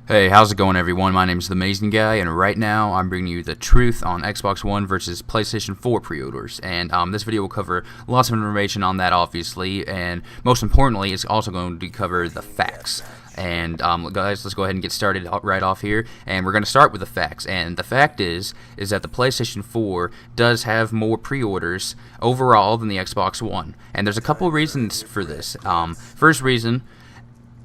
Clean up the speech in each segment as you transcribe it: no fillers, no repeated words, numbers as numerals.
Hey, how's it going, everyone? My name is TheaMAZEingGuy, and right now I'm bringing you the truth on Xbox One versus PlayStation 4 pre-orders. And this video will cover lots of information on that, obviously, and most importantly, it's also going to cover the facts. And guys, let's go ahead and get started right off here, and we're going to start with the facts. And the fact is that the PlayStation 4 does have more pre-orders overall than the Xbox One, and there's a couple reasons for this. First reason,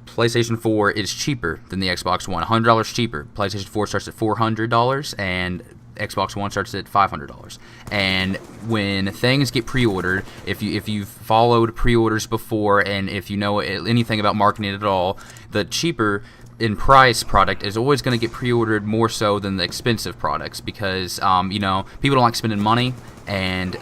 PlayStation 4 is cheaper than the Xbox One, $100 cheaper. PlayStation 4 starts at $400 and Xbox One starts at $500. And when things get pre-ordered, if you've followed pre-orders before and if you know anything about marketing at all, the cheaper in price product is always going to get pre-ordered more so than the expensive products because people don't like spending money, and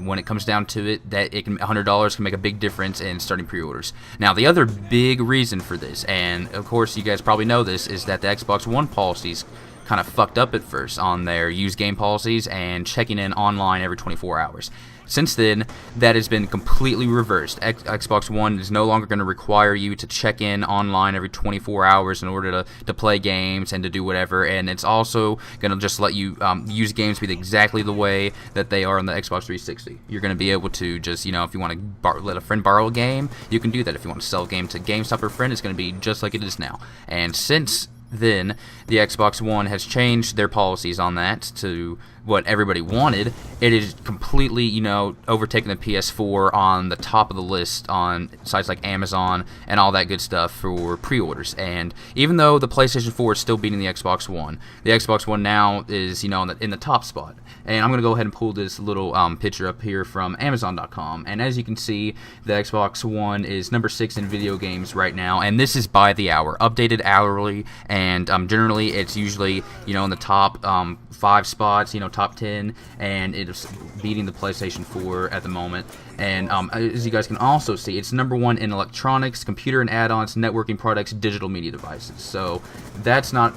when it comes down to it, that $100 can make a big difference in starting pre-orders. Now, the other big reason for this, and of course you guys probably know this, is that the Xbox One policies kind of fucked up at first on their used game policies and checking in online every 24 hours. Since then, that has been completely reversed. Xbox One is no longer going to require you to check in online every 24 hours in order to play games and to do whatever, and it's also going to just let you use games with exactly the way that they are on the Xbox 360. You're going to be able to just, if you want to let a friend borrow a game, you can do that. If you want to sell a game to GameStop or friend, it's going to be just like it is now. And since then, the Xbox One has changed their policies on that to what everybody wanted. It is completely, overtaken the PS4 on the top of the list on sites like Amazon and all that good stuff for pre-orders. And even though the PlayStation 4 is still beating the Xbox One now is, in the top spot. And I'm going to go ahead and pull this little picture up here from Amazon.com. And as you can see, the Xbox One is number 6 in video games right now. And this is by the hour, updated hourly. And generally, it's usually, in the top 5 spots, top 10. And it's beating the PlayStation 4 at the moment. And as you guys can also see, it's number 1 in electronics, computer and add-ons, networking products, digital media devices. So that's not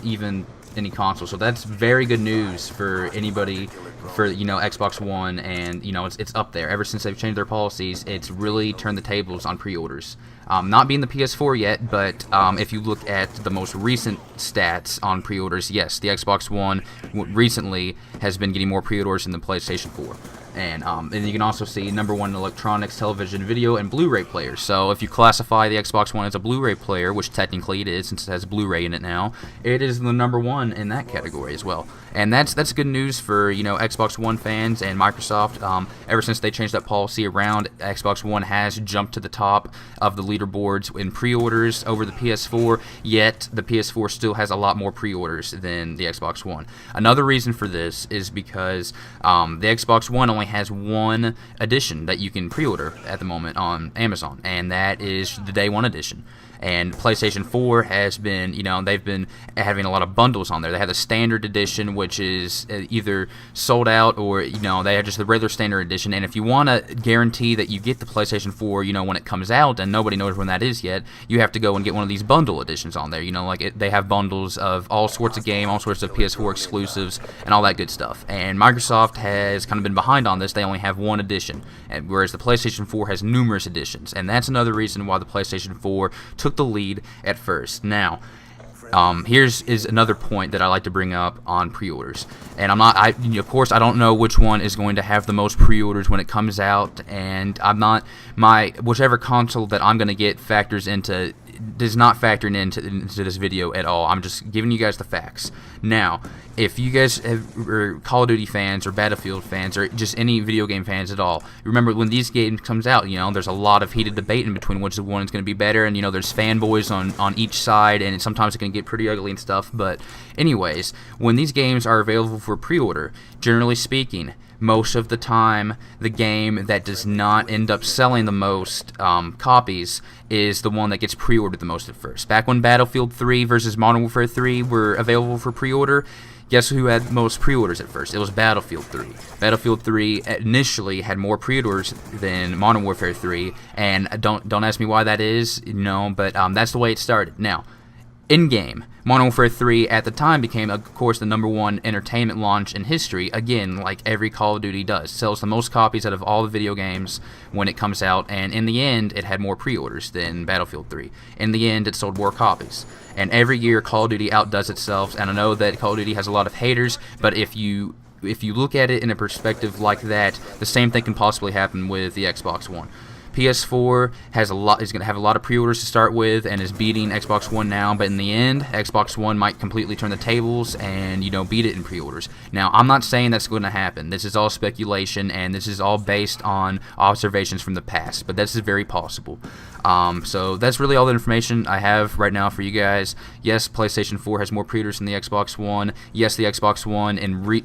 even any console, so that's very good news for anybody for Xbox One, and it's up there. Ever since they've changed their policies, it's really turned the tables on pre-orders. Not being the PS4 yet, but if you look at the most recent stats on pre-orders, yes, the Xbox One recently has been getting more pre-orders than the PlayStation 4. And you can also see number 1 in electronics, television, video, and Blu-ray players. So if you classify the Xbox One as a Blu-ray player, which technically it is since it has Blu-ray in it now, it is the number 1 in that category as well. And that's good news for Xbox One fans and Microsoft. Ever since they changed that policy around, Xbox One has jumped to the top of the leaderboards in pre-orders over the PS4. Yet the PS4 still has a lot more pre-orders than the Xbox One. Another reason for this is because the Xbox One only has one edition that you can pre-order at the moment on Amazon, and that is the Day 1 edition. And PlayStation 4 has been, they've been having a lot of bundles on there. They have the standard edition, which is either sold out or, they have just the regular standard edition. And if you want to guarantee that you get the PlayStation 4, when it comes out, and nobody knows when that is yet, you have to go and get one of these bundle editions on there. They have bundles of all sorts of game, all sorts of PS4 exclusives, and all that good stuff. And Microsoft has kind of been behind on this. They only have one edition, whereas the PlayStation 4 has numerous editions. And that's another reason why the PlayStation 4 took the lead at first. Now, here's another point that I like to bring up on pre-orders, and of course I don't know which one is going to have the most pre-orders when it comes out, and whichever console that I'm going to get does not factor into this video at all. I'm just giving you guys the facts. Now, if you guys are Call of Duty fans or Battlefield fans or just any video game fans at all, remember when these games comes out, there's a lot of heated debate in between which one is going to be better, and there's fanboys on each side, and sometimes it can get pretty ugly and stuff. But anyways, when these games are available for pre-order, generally speaking, most of the time, the game that does not end up selling the most copies is the one that gets pre-ordered the most at first. Back when Battlefield 3 versus Modern Warfare 3 were available for pre-order, guess who had most pre-orders at first? It was Battlefield 3. Battlefield 3 initially had more pre-orders than Modern Warfare 3, and don't ask me why that is, but that's the way it started. Now, In-game, Modern Warfare 3 at the time became, of course, the #1 entertainment launch in history. Again, like every Call of Duty does. Sells the most copies out of all the video games when it comes out, and in the end, it had more pre-orders than Battlefield 3. In the end, it sold more copies. And every year, Call of Duty outdoes itself, and I know that Call of Duty has a lot of haters, but if you look at it in a perspective like that, the same thing can possibly happen with the Xbox One. PS4 is going to have a lot of pre-orders to start with and is beating Xbox One now, but in the end, Xbox One might completely turn the tables and, beat it in pre-orders. Now, I'm not saying that's going to happen. This is all speculation, and this is all based on observations from the past, but this is very possible. So that's really all the information I have right now for you guys. Yes, PlayStation 4 has more pre-orders than the Xbox One. Yes, the Xbox One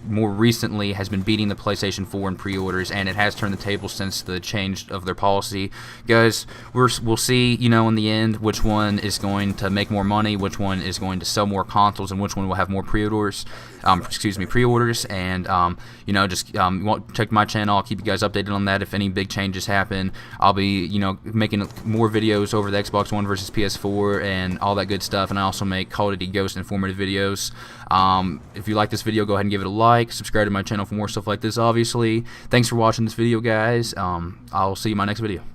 more recently has been beating the PlayStation 4 in pre-orders, and it has turned the tables since the change of their policy. Guys, we'll see, in the end, which one is going to make more money, which one is going to sell more consoles, and which one will have more pre-orders. Pre-orders, and just check my channel. I'll keep you guys updated on that if any big changes happen. I'll be, making more videos over the Xbox One versus PS4 and all that good stuff, and I also make Call of Duty Ghost informative videos. If you like this video, go ahead and give it a like. Subscribe to my channel for more stuff like this, obviously. Thanks for watching this video, guys. I'll see you in my next video.